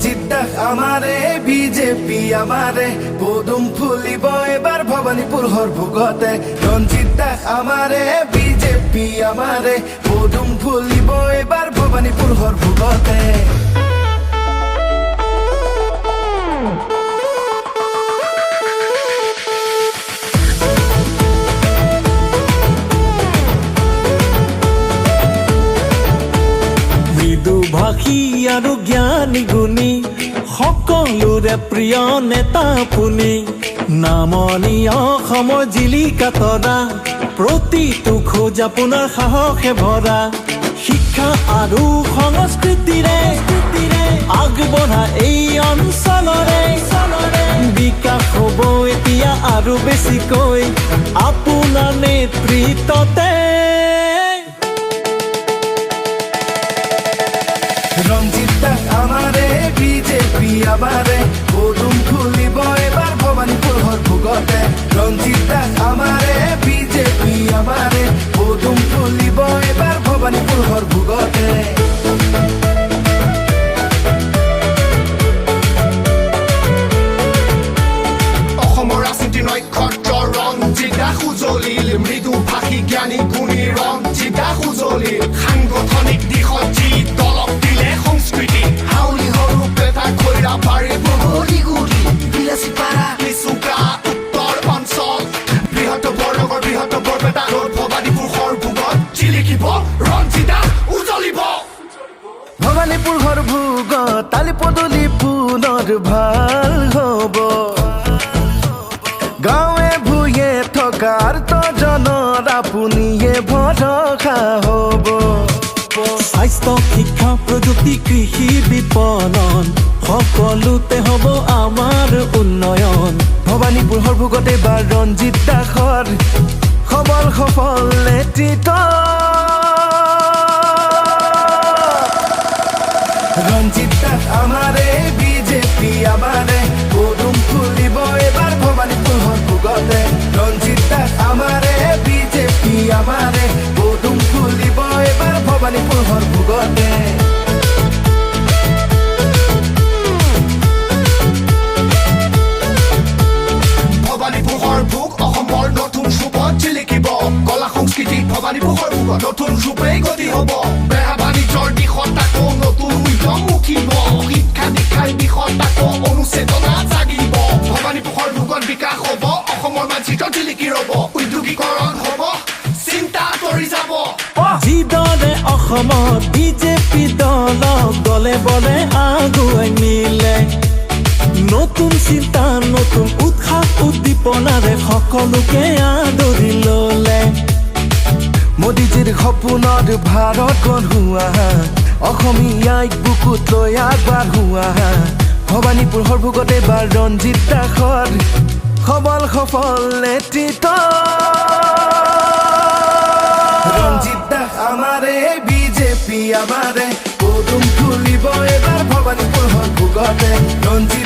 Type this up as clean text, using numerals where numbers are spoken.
রঞ্জিত দাস আমারে বিজেপি আমারে পদুম ফুলিব এবার ভবানীপুর হরভোগতে রঞ্জিত দাস আমারে বিজেপি আমারে পদুম ফুলিব এবার ভবানীপুর হরভোগতে ভাষী আৰু জ্ঞানী গুণী সকলোৰে প্ৰিয় নেতা আপুনি নামনি অসমৰ জিলিকা তৰা প্ৰতিটো খোজ আপোনাৰ সাহসে ভৰা শিক্ষা আৰু সংস্কৃতিৰে আগবঢ়া এই অঞ্চলৰে বিকাশ হ'ব এতিয়া আৰু বেছিকৈ আপোনাৰ নেতৃত্বতে রঞ্জিত দাস আমারে বিজেপি আমারে পদুম ফুলিব এবার ভবানীপুর হরভোগতে রঞ্জিত দাস আমারে বিজেপি আমারে পদুম ফুলিব এবার ভবানীপুর হরভোগতে অসমৰ ৰাজনীতি নক্ষত্ৰ ৰঞ্জিত দাস উজলিল মৃদু ভাষী জ্ঞানী গুণী ৰঞ্জিত দাস উজলিল সাংগঠনিক দিশত যি দলক দিলে সংস্কৃতি হাউলি সৰু পেটা খৈৰা বাৰী বগলী গুৰি বিলাসী পাৰা লিচুকা উত্তৰ অঞ্চল বৃহৎ বৰনগৰ বৃহৎ বৰপেটা ৰ'দ ভবানীপুৰ হৰভোগত জিলিকিব ৰঞ্জিত দাস উজলিব ভবানীপুৰ হৰভোগ তালি পদূলি পুনৰ ভাল হব গাঁৱে ভূঞে থকাৰ তজনৰ আপুনিয়ে ভৰসা হব স্বাস্থ্য শিক্ষা প্ৰযুক্তি কৃষি বিপণন সকলোতে হ'ব আমাৰ উন্নয়ন ভবানীপুৰ হৰভোগতে বা ৰঞ্জিত দাসৰ সবল সফল নেতৃত্ব রঞ্জিত দাস আমারে বিজেপি আমারে পদুম ফুলিব এবার ভবানীপুর হরভোগতে রঞ্জিত দাস আমারে বিজেপি আমারে পদুম ফুলিব এবার ভবানীপুর হরভোগতে ভবানীপুৰ হৰভোগ অসমৰ নতুন ৰূপত জিলিকিব কলা সংস্কৃতি ভবানীপুৰ হৰভোগত নতুন ৰূপেই গতি হ'ব বেহা বাণিজ্যৰ দিশত আকৌ নতুন উদ্যম উঠিব শিক্ষা দীক্ষাৰ দিশত আকৌ অনুচেতনা জাগিব ভবানীপুৰ হৰভোগত বিকাশ হ'ব অসমৰ মানচিত্ৰ জিলিকি ৰ'ব উদ্যোগীকৰণ হ'ব চিন্তা আঁতৰি যাব যিদৰে অসমত বিজেপি দলক দলে বলে আগুৱাই নিলে নতুন চিন্তা নতুন উৎসাহ উদ্দীপনাৰে সকলোকে আদৰি ল'লে মোদীজীৰ সপোনত ভাৰত গঢ়োৱা অসমীয়াইক বুকুত লৈ আগবাঢ়োৱা ভবানীপুৰ হৰভোগতে বা ৰঞ্জিত দাসৰ সবল সফল নেতৃত্ব ৰঞ্জিত দাস আমাৰে বিজেপি আমাৰে পদুম ফুলিব এবাৰ ভবানীপুৰ হৰভোগতে ৰঞ্জিত